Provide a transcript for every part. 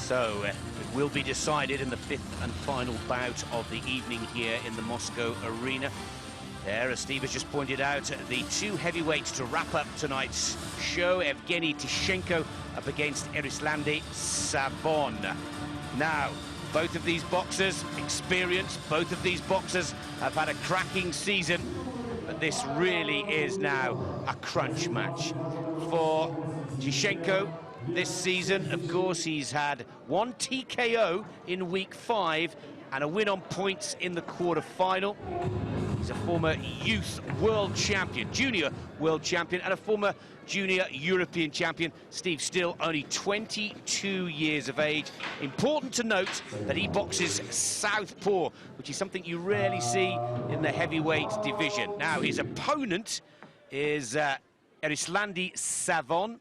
So it will be decided in the fifth and final bout of the evening here in the Moscow arena. There, as Steve has just pointed out, the two heavyweights to wrap up tonight's show. Evgeniy TISCHENKO up against Erislandy SAVON. Now, both of these boxers experienced, both of these boxers have had a cracking season, but this really is now a crunch match. For TISCHENKO this season, of course, he's had one TKO in week 5 and a win on points in the quarter-final. He's a former youth world champion, junior world champion, and a former junior European champion. Steve still only 22 years of age. Important to note that he boxes southpaw, which is something you rarely see in the heavyweight division. Now, his opponent is Erislandy SAVON.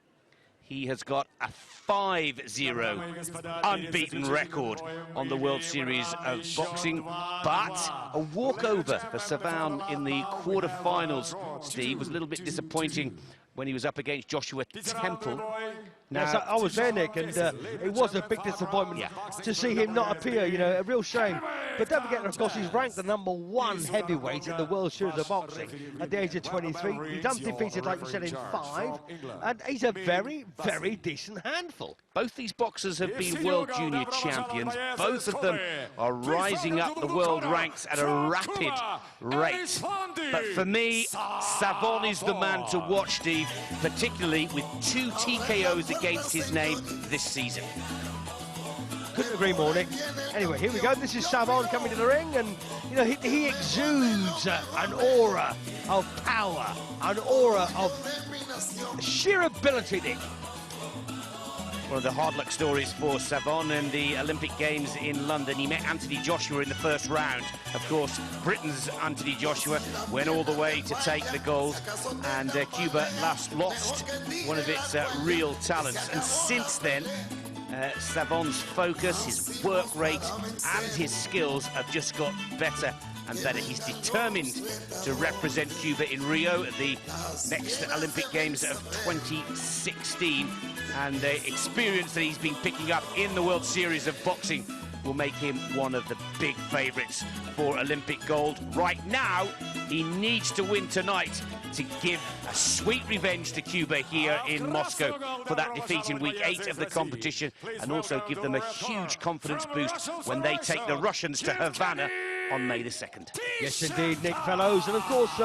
He has got a 5-0 unbeaten record on the World Series of Boxing, but a walkover for SAVON in the quarter-finals, Steve, was a little bit disappointing when he was up against Joshua Temple. Now, yes, I was there, Nick, and it was a big disappointment to see him not appear, you know, a real shame. But don't forget, of course, he's ranked the #1 heavyweight in the World Series of Boxing at the age of 23. He's undefeated, like you said, in 5, and he's a very, very decent handful. Both these boxers have been world junior champions. Both of them are rising up the world ranks at a rapid rate. But for me, SAVON is the man to watch, Steve, particularly with 2 TKOs against his name this season. Couldn't agree more, Nick. Anyway, here we go. This is SAVON coming to the ring, and you know he exudes an aura of power, an aura of sheer ability, Nick. One of the hard luck stories for SAVON in the Olympic Games in London. He met Anthony Joshua in the first round. Of course, Britain's Anthony Joshua went all the way to take the gold, and Cuba last lost one of its real talents. And since then, SAVON's focus, his work rate and his skills have just got better and better. He's determined to represent Cuba in Rio at the next Olympic Games of 2016, and the experience that he's been picking up in the World Series of Boxing will make him one of the big favourites for Olympic gold. Right now, he needs to win tonight to give a sweet revenge to Cuba here in Moscow for that defeat in week 8 of the competition, and also give them a huge confidence boost when they take the Russians to Havana on May the 2nd. Yes, indeed, Nick, fellows. And of course,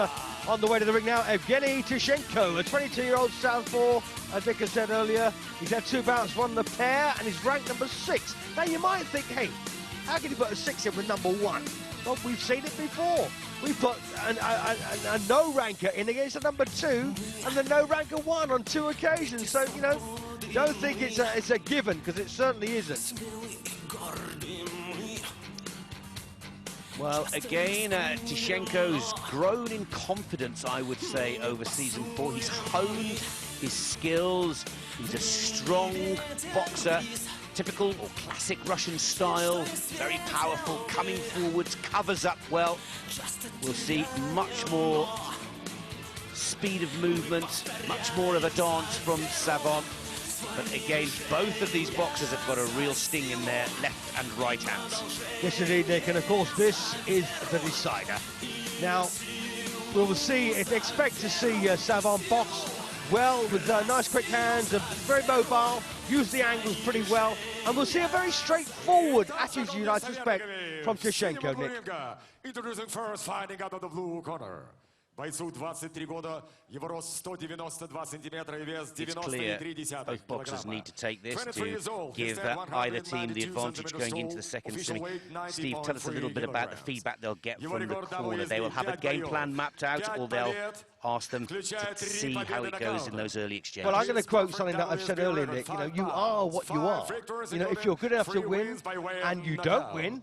on the way to the ring now, Evgeniy TISCHENKO, a 22-year-old southpaw. As Nick has said earlier, he's had 2 bouts, won the pair, and he's ranked #6. Now, you might think, hey, how can you put a 6 in with #1? Well, we've seen it before. We put a no-ranker in against a #2 and the no-ranker 1 on 2 occasions. So, you know, don't think it's a given, because it certainly isn't. Well, again, TISCHENKO's grown in confidence, I would say, over season 4. He's honed his skills. He's a strong boxer. Typical or classic Russian style, very powerful, coming forwards, covers up well. We'll see much more speed of movement, much more of a dance from SAVON. But again, both of these boxers have got a real sting in their left and right hands. Yes, indeed, Nick, and of course, this is the decider. Now, we will see, expect to see SAVON box well, with nice quick hands, and very mobile, use the angles pretty well, and we'll see a very straightforward attitude, I suspect, from TISCHENKO, Nick. Introducing first, fighting out of the blue corner. Бойцу 23 года, его рост 192 сантиметра и вес 93,3 both boxers need to take this to give either team the advantage going into the second semi. Steve, tell us a little bit about the feedback they'll get from the corner. They will have a game plan mapped out, or they'll ask them to see how it goes in those early exchanges. Well, I'm going to quote something that I've said earlier, Nick. You know, you are what you are. You know, if you're good enough to win and you don't win,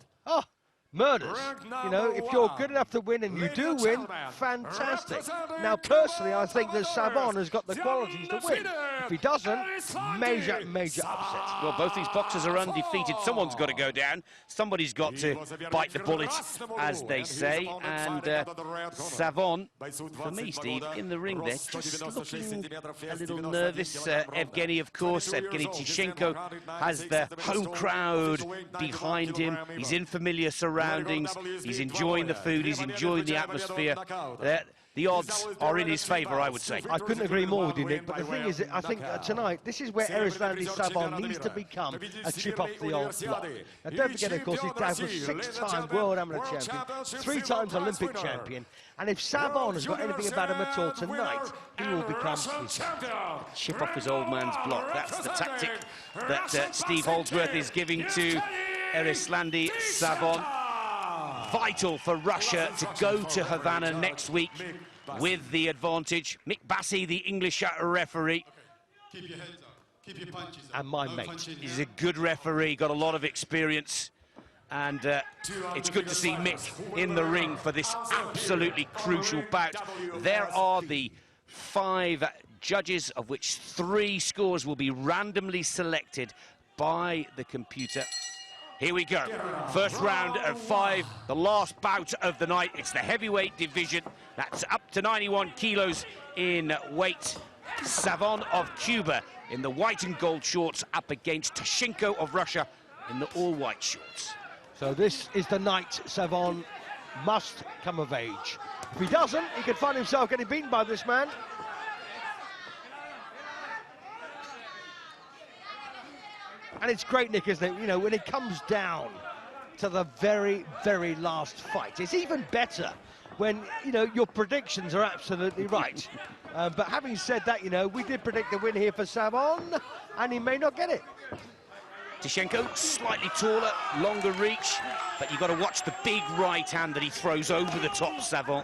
murders. You know, if you're good enough to win and you do win, fantastic. Now, personally, I think that SAVON has got the qualities to win. If he doesn't, major upset. Well, both these boxers are undefeated. Someone's got to go down. Somebody's got to bite the bullet, as they say. And SAVON, for me, Steve, in the ring there, just looking a little nervous. Evgeniy, of course, Evgeniy TISCHENKO has the home crowd behind him. He's in familiar surroundings. He's enjoying the food. He's enjoying the atmosphere. The odds are in his favour, I would say. I couldn't agree more with you, Nick, but the thing is, I think tonight, this is where Erislandy SAVON needs to become a chip off the old block. Now, don't forget, of course, his dad was 6-time world amateur champion, 3 times Olympic champion, and if SAVON has got anything about him at all tonight, he will become his champion. Chip off his old man's block. That's the tactic that Steve Holdsworth is giving to Erislandy SAVON. Vital for Russia to go to Havana next week with the advantage. Mick Bassey, the English referee. Keep your heads up. Keep your punches up. And my mate. He's a good referee, got a lot of experience. And it's good to see Mick in the ring for this absolutely crucial bout. There are the 5 judges, of which 3 scores will be randomly selected by the computer. Here we go. First round of 5, the last bout of the night. It's the heavyweight division. That's up to 91 kilos in weight. SAVON of Cuba in the white and gold shorts up against TISCHENKO of Russia in the all-white shorts. So this is the night SAVON must come of age. If he doesn't, he could find himself getting beaten by this man. And it's great, Nick, isn't it? You know, when it comes down to the very, very last fight, it's even better when, you know, your predictions are absolutely right. But having said that, you know, we did predict the win here for SAVON, and he may not get it. TISCHENKO, slightly taller, longer reach, but you've got to watch the big right hand that he throws over the top SAVON.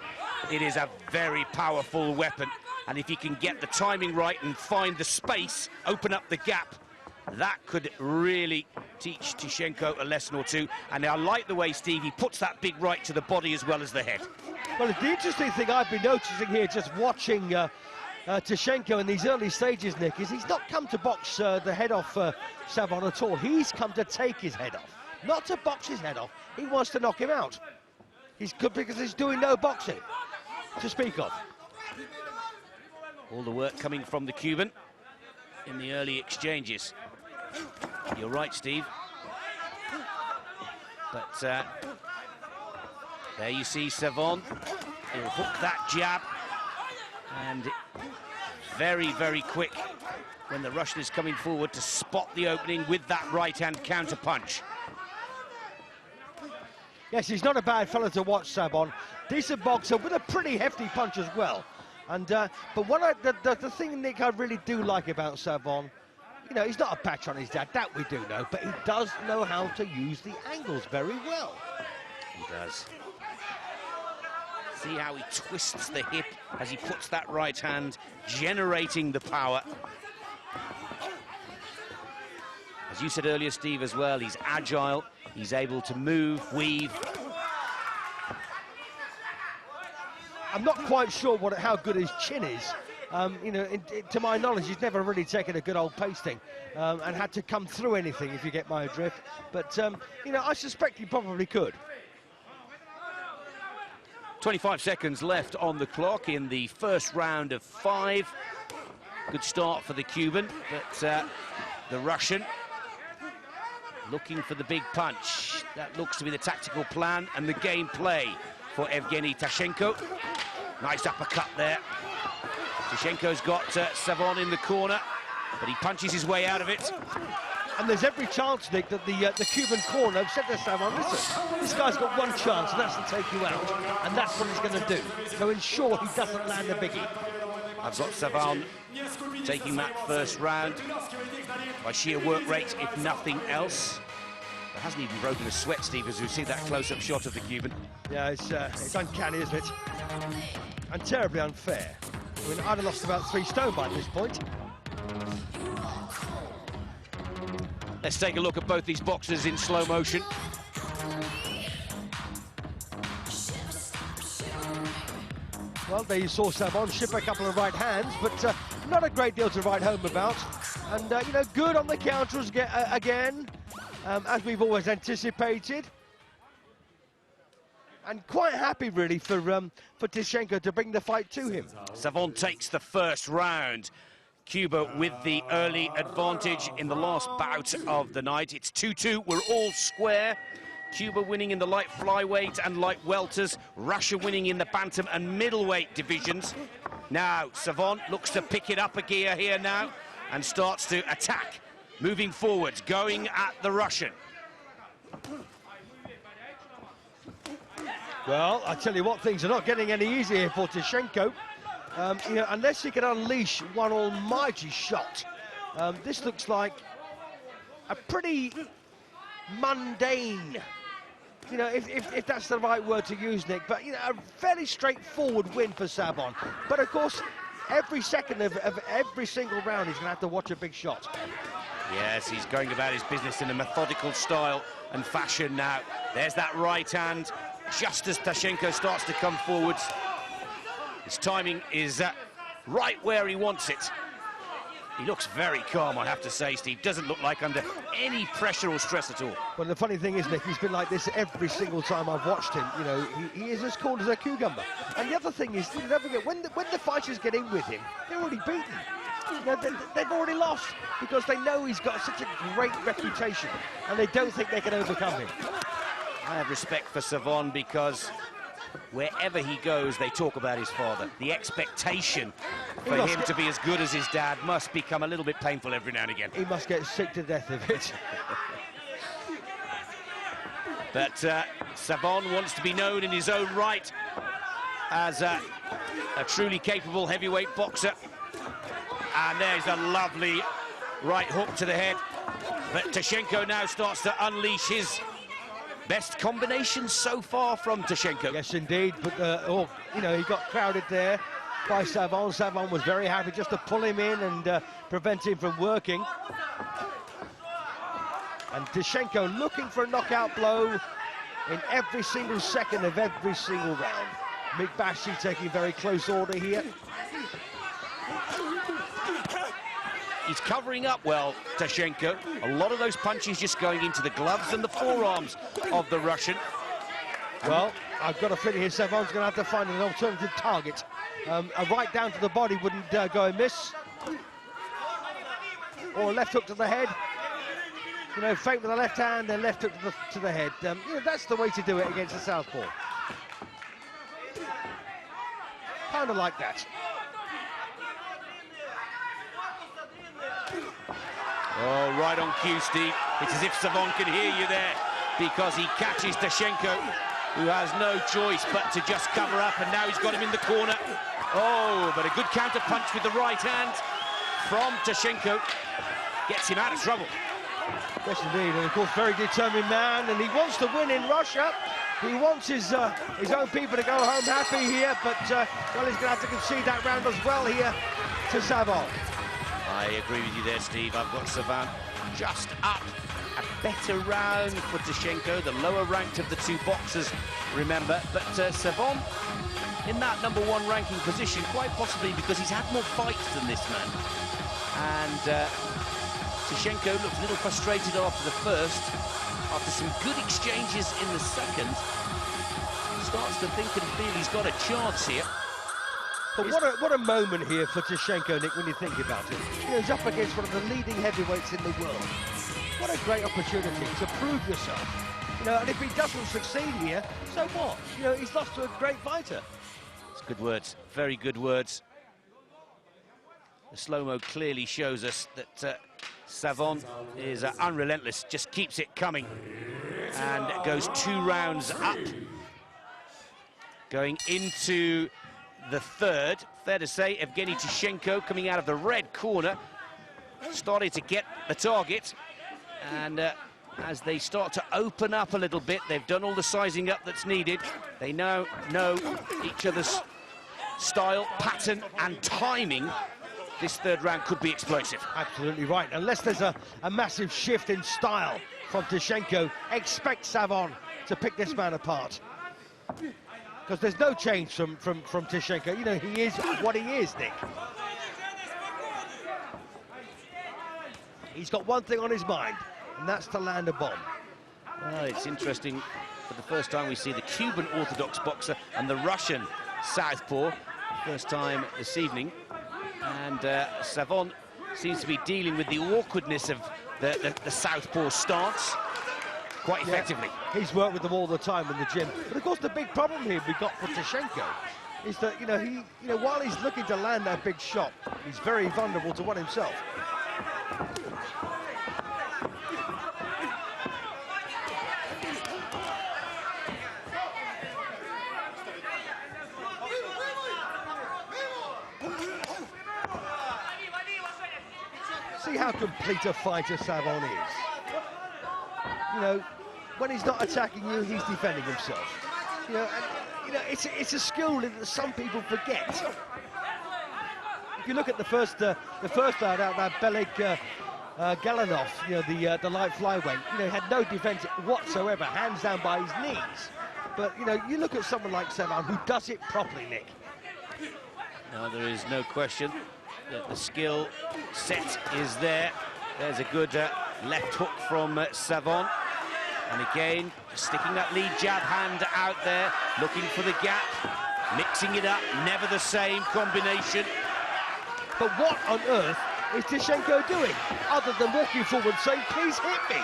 It is a very powerful weapon, and if you can get the timing right and find the space, open up the gap, that could really teach TISCHENKO a lesson or two. And I like the way, Steve, he puts that big right to the body as well as the head. Well, the interesting thing I've been noticing here, just watching TISCHENKO in these early stages, Nick, is he's not come to box the head off SAVON at all. He's come to take his head off, not to box his head off. He wants to knock him out. He's good because he's doing no boxing to speak of. All the work coming from the Cuban in the early exchanges. You're right, Steve. But there you see SAVON. He'll hook that jab. And very, very quick when the Russian is coming forward to spot the opening with that right-hand counter-punch. Yes, he's not a bad fellow to watch, SAVON. Decent boxer with a pretty hefty punch as well. And but what the thing, Nick, I really do like about SAVON, you know, he's not a patch on his dad, that we do know, but he does know how to use the angles very well. He does. See how he twists the hip as he puts that right hand, generating the power. As you said earlier, Steve, as well, he's agile, he's able to move, weave. I'm not quite sure how good his chin is. You know, to my knowledge, he's never really taken a good old pasting and had to come through anything, if you get my drift. But, you know, I suspect he probably could. 25 seconds left on the clock in the first round of 5. Good start for the Cuban, but the Russian looking for the big punch. That looks to be the tactical plan and the game play for Evgeniy TISCHENKO. Nice uppercut there. TISCHENKO's got SAVON in the corner, but he punches his way out of it. And there's every chance, Nick, that the Cuban corner have said to SAVON, listen, this guy's got one chance, and that's to take you out. And that's what he's going to do. So ensure he doesn't land a biggie. I've got SAVON taking that first round by sheer work rate, if nothing else. But hasn't even broken a sweat, Steve, as we see that close-up shot of the Cuban. Yeah, it's uncanny, isn't it? And terribly unfair. I mean, I'd have lost about 3 stone by this point. Let's take a look at both these boxers in slow motion. Well, there you saw SAVON ship a couple of right hands, but not a great deal to write home about. And, you know, good on the counters again, as we've always anticipated. And quite happy, really, for TISCHENKO to bring the fight to him. SAVON takes the first round. Cuba with the early advantage in the last bout of the night. It's 2-2, we're all square. Cuba winning in the light flyweight and light welters. Russia winning in the bantam and middleweight divisions. Now, SAVON looks to pick it up a gear here now and starts to attack, moving forwards, going at the Russian. Well, I tell you what, things are not getting any easier for TISCHENKO. You know, unless he can unleash one almighty shot, this looks like a pretty mundane, you know, if that's the right word to use, Nick, but, you know, a fairly straightforward win for SAVON. But, of course, every second of every single round, he's going to have to watch a big shot. Yes, he's going about his business in a methodical style and fashion now. There's that right hand, just as TISCHENKO starts to come forwards. His timing is right where he wants it. He looks very calm, I have to say, Steve. Doesn't look like under any pressure or stress at all. Well, the funny thing is, Nick, he's been like this every single time I've watched him. You know, he is as cool as a cucumber. And the other thing is, you never forget, when the fighters get in with him, they're already beaten. You know, they've already lost because they know he's got such a great reputation and they don't think they can overcome him. I have respect for SAVON because wherever he goes, they talk about his father. The expectation for him to be as good as his dad must become a little bit painful every now and again. He must get sick to death of it. But SAVON wants to be known in his own right as a truly capable heavyweight boxer. And there's a lovely right hook to the head. But TISCHENKO now starts to unleash his best combination so far from TISCHENKO. Yes, indeed. But, you know, he got crowded there by SAVON. SAVON was very happy just to pull him in and prevent him from working. And TISCHENKO looking for a knockout blow in every single second of every single round. Mikbashi taking very close order here. He's covering up well, TISCHENKO. A lot of those punches just going into the gloves and the forearms of the Russian. Well, I've got a feeling here SAVON's going to have to find an alternative target. A right down to the body wouldn't go amiss. Or a left hook to the head. You know, fake with the left hand, then left hook to the head. You know, that's the way to do it against the southpaw. Kind of like that. Oh, right on cue, Steve. It's as if SAVON can hear you there because he catches TISCHENKO, who has no choice but to just cover up, and now he's got him in the corner. Oh, but a good counter punch with the right hand from TISCHENKO gets him out of trouble. Yes, indeed, and of course, very determined man, and he wants to win in Russia. He wants his own people to go home happy here, but well, he's going to have to concede that round as well here to SAVON. I agree with you there, Steve. I've got SAVON just up. A better round for TISCHENKO, the lower ranked of the two boxers, remember. But SAVON in that #1 ranking position, quite possibly because he's had more fights than this man. And TISCHENKO looked a little frustrated after the first. After some good exchanges in the second, starts to think and feel he's got a chance here. But what a moment here for TISCHENKO, Nick, when you think about it. You know, he's up against one of the leading heavyweights in the world. What a great opportunity to prove yourself. You know, and if he doesn't succeed here, so what? You know, he's lost to a great fighter. It's good words, very good words. The slow-mo clearly shows us that SAVON is unrelentless, just keeps it coming. And goes 2 rounds up. Going into the third, fair to say, Evgeniy TISCHENKO coming out of the red corner, starting to get the target, and as they start to open up a little bit, they've done all the sizing up that's needed. They now know each other's style, pattern and timing. This third round could be explosive. Absolutely right, unless there's a massive shift in style from TISCHENKO, expect SAVON to pick this man apart. Because there's no change from TISCHENKO. You know, he is what he is, Nick. He's got one thing on his mind, and that's to land a bomb. Well, it's interesting. For the first time, we see the Cuban Orthodox boxer and the Russian southpaw. First time this evening. And SAVON seems to be dealing with the awkwardness of the southpaw stance quite effectively. Yeah, he's worked with them all the time in the gym. But of course, the big problem here we got for TISCHENKO is that while he's looking to land that big shot, he's very vulnerable to one himself. See how complete a fighter SAVON is. When he's not attacking you, he's defending himself. And it's a skill that some people forget. If you look at the first round out, that Belik Galanov, the light flyweight, had no defense whatsoever, hands down by his knees. But you look at someone like SAVON who does it properly, Nick. No, there is no question that the skill set is there. There's a good left hook from SAVON. And again, sticking that lead jab hand out there, looking for the gap, mixing it up, never the same combination. But what on earth is TISCHENKO doing, other than walking forward saying, please hit me?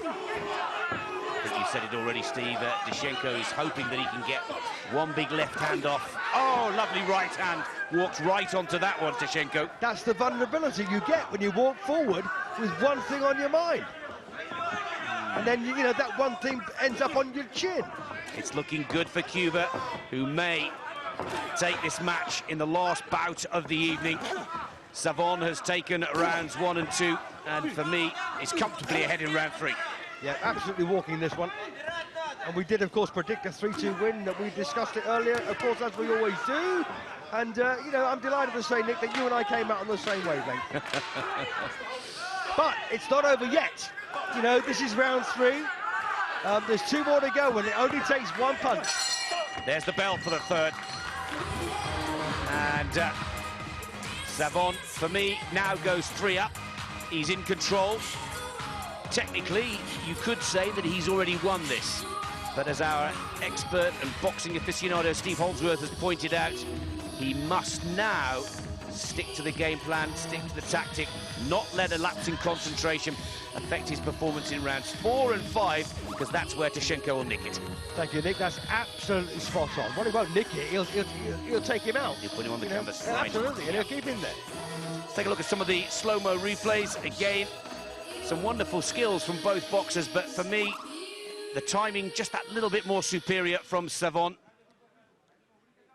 I think you said it already, Steve. TISCHENKO is hoping that he can get one big left hand off. Oh, lovely right hand. Walks right onto that one, TISCHENKO. That's the vulnerability you get when you walk forward with one thing on your mind. And then, that one thing ends up on your chin. It's looking good for Cuba, who may take this match in the last bout of the evening. SAVON has taken rounds 1 and 2, and for me, is comfortably ahead in round 3. Yeah, absolutely walking this one. And we did, of course, predict a 3-2 win. That we discussed it earlier, of course, as we always do. And, I'm delighted to say, Nick, that you and I came out on the same wavelength. But it's not over yet. This is round 3. There's 2 more to go, and it only takes one punch. There's the bell for the third. And SAVON, for me, now goes 3 up. He's in control. Technically, you could say that he's already won this. But as our expert and boxing aficionado Steve Holdsworth has pointed out, he must now stick to the game plan, stick to the tactic, not let a lapse in concentration affect his performance in rounds 4 and 5, because that's where TISCHENKO will nick it. Thank you, Nick. That's absolutely spot on. Well, he won't nick it. He'll take him out. He'll put him on the canvas. Right. Absolutely, and he'll keep him there. Let's take a look at some of the slow-mo replays. Again, some wonderful skills from both boxers, but for me, the timing just that little bit more superior from SAVON.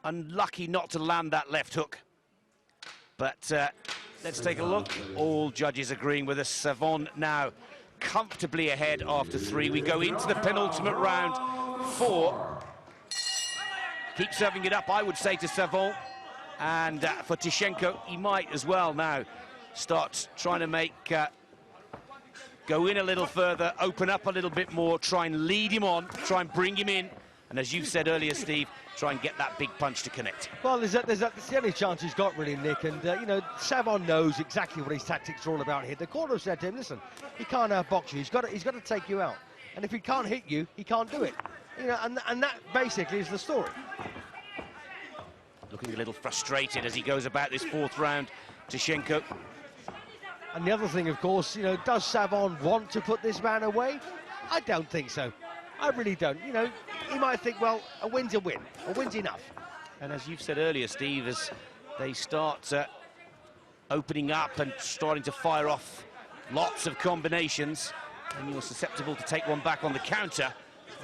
Unlucky not to land that left hook. But let's take a look. All judges agreeing with us. SAVON now comfortably ahead after 3. We go into the penultimate round 4. Keep serving it up, I would say, to SAVON. And for TISCHENKO, he might as well now start trying to make... go in a little further, open up a little bit more, try and lead him on, try and bring him in. And as you said earlier, Steve, try and get that big punch to connect. Well, that's the only chance he's got, really, Nick. And, SAVON knows exactly what his tactics are all about here. The corner said to him, listen, he can't outbox you. He's got to take you out. And if he can't hit you, he can't do it. And that basically is the story. Looking a little frustrated as he goes about this 4th round, TISCHENKO. And the other thing, of course, does SAVON want to put this man away? I don't think so. I really don't. He might think, well, a win's a win. A win's enough. And as you've said earlier, Steve, as they start opening up and starting to fire off lots of combinations, and you're susceptible to take one back on the counter,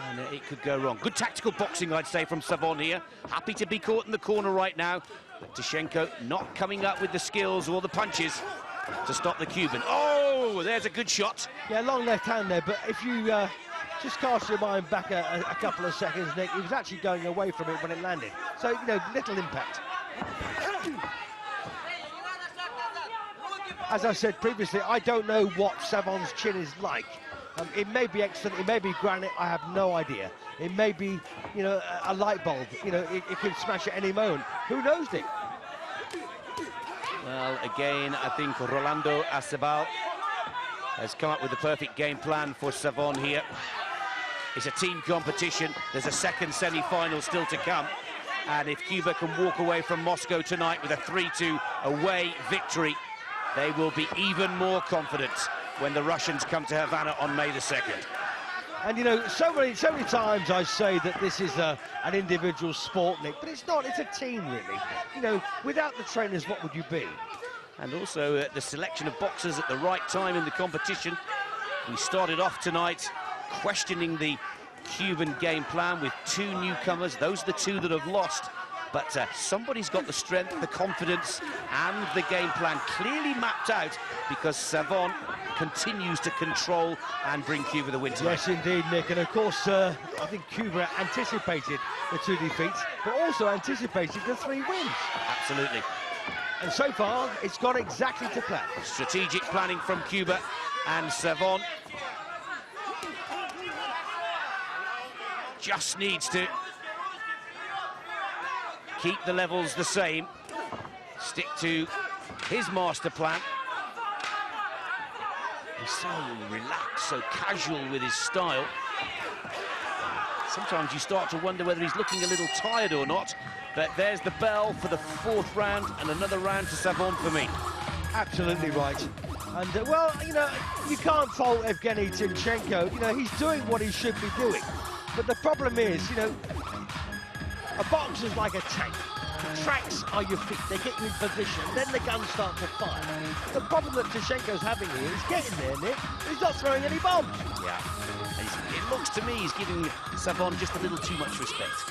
and it could go wrong. Good tactical boxing, I'd say, from SAVON here. Happy to be caught in the corner right now. But TISCHENKO not coming up with the skills or the punches to stop the Cuban. Oh, there's a good shot. Yeah, long left hand there, but if you just cast your mind back a couple of seconds, Nick, he was actually going away from it when it landed. So, little impact. As I said previously, I don't know what SAVON's chin is like. It may be excellent, it may be granite, I have no idea. It may be, a light bulb, it could smash at any moment. Who knows, Nick? Well, again, I think Rolando Acebal has come up with the perfect game plan for SAVON here. It's a team competition. There's a second semi-final still to come. And if Cuba can walk away from Moscow tonight with a 3-2 away victory, they will be even more confident when the Russians come to Havana on May the 2nd. And you know, so many times I say that this is an individual sport, Nick, but it's not. It's a team, really. You know, without the trainers, what would you be? And also the selection of boxers at the right time in the competition. We started off tonight questioning the Cuban game plan with two newcomers. Those are the two that have lost. But somebody's got the strength, the confidence, and the game plan clearly mapped out, because SAVON continues to control and bring Cuba the win tonight. Yes, indeed, Nick. And of course, I think Cuba anticipated the 2 defeats, but also anticipated the 3 wins. Absolutely. And so far, it's gone exactly to plan. Strategic planning from Cuba and SAVON. Just needs to keep the levels the same, stick to his master plan. He's so relaxed, so casual with his style. Sometimes you start to wonder whether he's looking a little tired or not, but there's the bell for the 4th round, and another round to SAVON for me. Absolutely right. And, well, you know, you can't fault Evgeniy TISCHENKO. You know, he's doing what he should be doing. But the problem is, you know, a boxer's like a tank. The tracks are your feet, they get you in position, then the guns start to fire. The problem that TISCHENKO's having here is getting there, Nick. He's not throwing any bombs. Yeah, it looks to me he's giving SAVON just a little too much respect.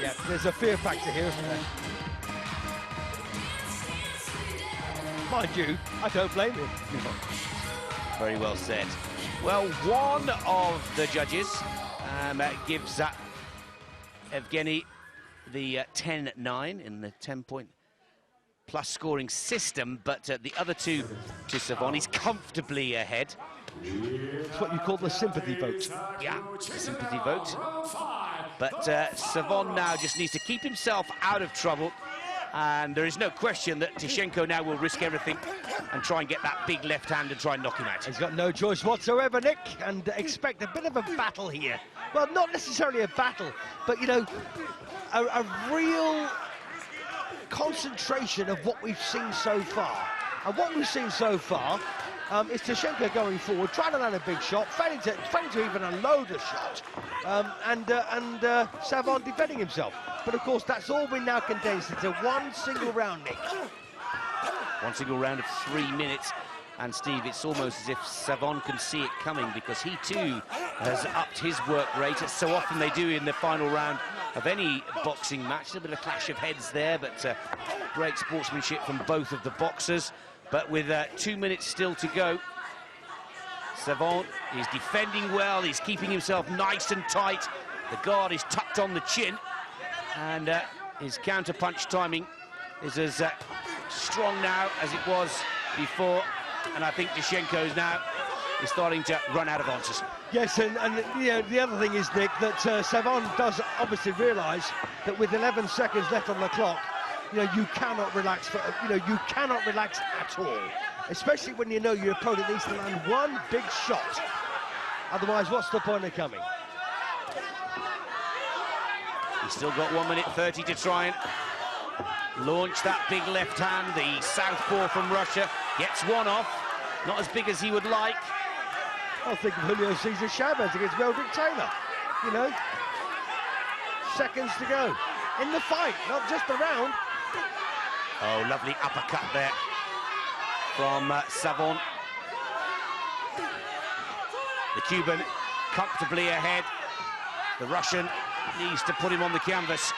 Yeah, there's a fear factor here, isn't there? Mind you, I don't blame him. Very well said. Well, one of the judges gives Evgeniy the 10-9 in the 10-point plus scoring system, but the other two to SAVON. He's comfortably ahead. It's what you call the sympathy vote. Yeah, sympathy vote. But SAVON now just needs to keep himself out of trouble, and there is no question that TISCHENKO now will risk everything and try and get that big left hand and try and knock him out. He's got no choice whatsoever, Nick, and expect a bit of a battle here. Well, not necessarily a battle, but, you know, a real concentration of what we've seen so far. And what we've seen so far is TISCHENKO going forward, trying to land a big shot, failing to even unload a shot, and SAVON defending himself. But of course, that's all been now condensed into one single round, Nick. One single round of 3 minutes. And Steve, it's almost as if SAVON can see it coming, because he too has upped his work rate, as so often they do in the final round of any boxing match. A bit of a clash of heads there, but great sportsmanship from both of the boxers. But with 2 minutes still to go, SAVON is defending well, he's keeping himself nice and tight. The guard is tucked on the chin, and his counter-punch timing is as strong now as it was before. And I think TISCHENKO is starting to run out of answers. Yes, and you know, the other thing is, Nick, that SAVON does obviously realise that with 11 seconds left on the clock, you know, you cannot relax. You cannot relax at all, especially when you know your opponent needs to land one big shot. Otherwise, what's the point of coming? He's still got 1 minute 30 to try and launch that big left hand. The southpaw from Russia gets one off, not as big as he would like. I think of Julio Cesar Chavez against Weldrick Taylor. You know, seconds to go in the fight, not just the round. Oh, lovely uppercut there from SAVON. The Cuban comfortably ahead. The Russian needs to put him on the canvas.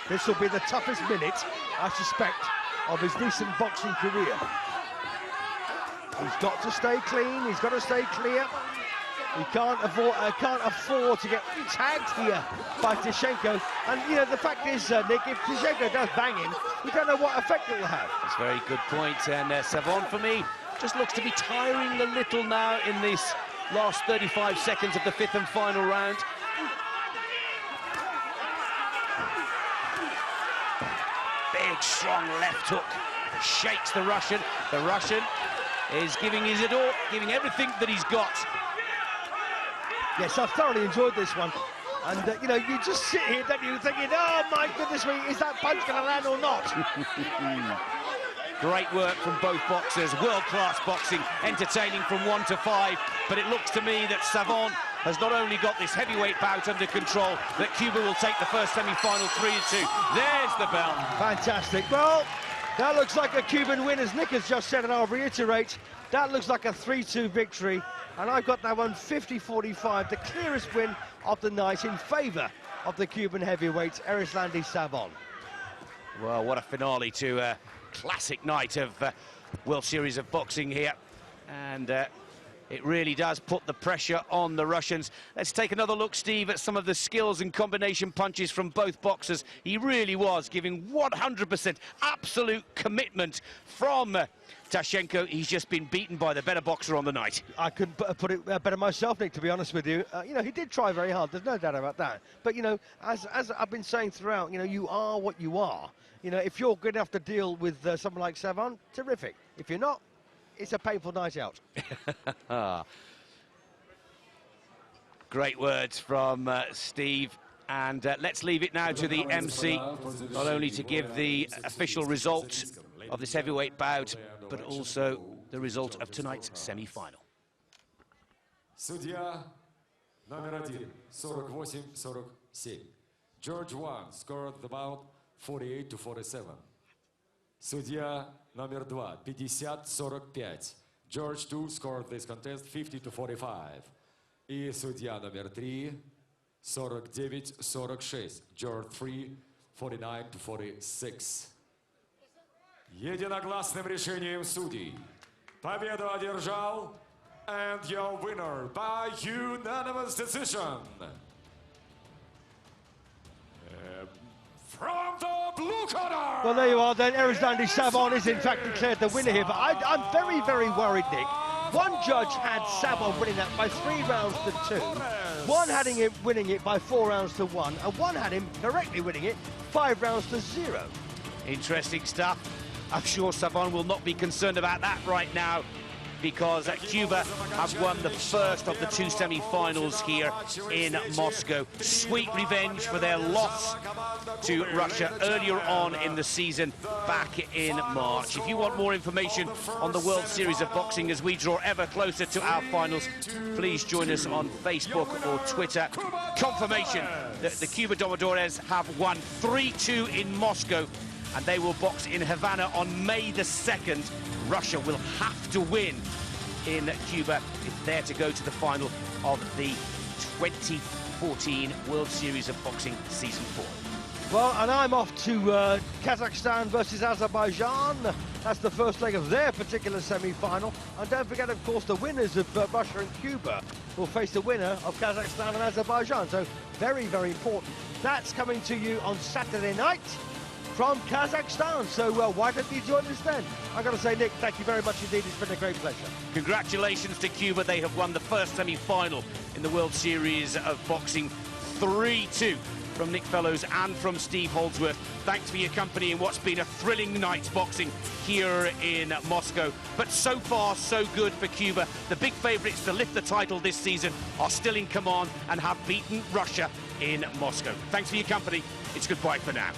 This will be the toughest minute, I suspect, of his recent boxing career. He's got to stay clean, he's got to stay clear. He can't afford to get tagged here by TISCHENKO. And, you know, the fact is, Nick, if TISCHENKO does bang him, we don't know what effect it will have. That's a very good point. And SAVON, for me, just looks to be tiring a little now in this last 35 seconds of the 5th and final round. Big, strong left hook shakes the Russian. The Russian is giving his all, giving everything that he's got. Yes, I've thoroughly enjoyed this one. And, you know, you just sit here, don't you, thinking, oh, my goodness me, is that punch going to land or not? Great work from both boxers, world-class boxing, entertaining from 1 to 5. But it looks to me that SAVON has not only got this heavyweight bout under control, that Cuba will take the first semi-final 3-2. There's the bell. Fantastic. Well, that looks like a Cuban win, as Nick has just said, and I'll reiterate, that looks like a 3-2 victory. And I've got that one 50-45, the clearest win of the night in favour of the Cuban heavyweight, Erislandy SAVON. Well, what a finale to a classic night of World Series of Boxing here. And it really does put the pressure on the Russians. Let's take another look, Steve, at some of the skills and combination punches from both boxers. He really was giving 100% absolute commitment from TISCHENKO. He's just been beaten by the better boxer on the night. I couldn't put it better myself, Nick, to be honest with you. You know, he did try very hard, there's no doubt about that. But, you know, as I've been saying throughout, you know, you are what you are. You know, if you're good enough to deal with someone like SAVON, terrific. If you're not, it's a painful night out. Great words from Steve. And let's leave it now to the MC, not only to give the official result of this heavyweight bout, but also the result of tonight's semi-final. Судья номер 1, 48-47. George 1 scored the bout 48-47. Судья номер 2, 50-45. George 2 scored this contest 50-45. И судья номер 3, 49-46. George 3, 49-46. Единогласным решением судей победу одержал and your winner by unanimous decision. From the blue corner. Well, there you are then. Erislandy SAVON is in fact declared the winner here. But I'm very, very worried, Nick. One judge had SAVON winning that by 3 rounds to 2. One had him winning it by 4 rounds to 1. And one had him correctly winning it 5 rounds to 0. Interesting stuff. I'm sure SAVON will not be concerned about that right now, because Cuba have won the first of the 2 semi-finals here in Moscow. Sweet revenge for their loss to Russia earlier on in the season back in March. If you want more information on the World Series of Boxing as we draw ever closer to our finals, please join us on Facebook or Twitter. Confirmation that the Cuba Domadores have won 3-2 in Moscow, and they will box in Havana on May the 2nd. Russia will have to win in Cuba if they're to go to the final of the 2014 World Series of Boxing Season 4. Well, and I'm off to Kazakhstan versus Azerbaijan. That's the first leg of their particular semi-final. And don't forget, of course, the winners of Russia and Cuba will face the winner of Kazakhstan and Azerbaijan. So very, very important. That's coming to you on Saturday night from Kazakhstan. So, why don't you join us then? I've got to say, Nick, thank you very much indeed. It's been a great pleasure. Congratulations to Cuba. They have won the first semi-final in the World Series of Boxing 3-2. From Nick Fellows and from Steve Holdsworth, thanks for your company in what's been a thrilling night's boxing here in Moscow. But so far, so good for Cuba. The big favourites to lift the title this season are still in command and have beaten Russia in Moscow. Thanks for your company. It's goodbye for now.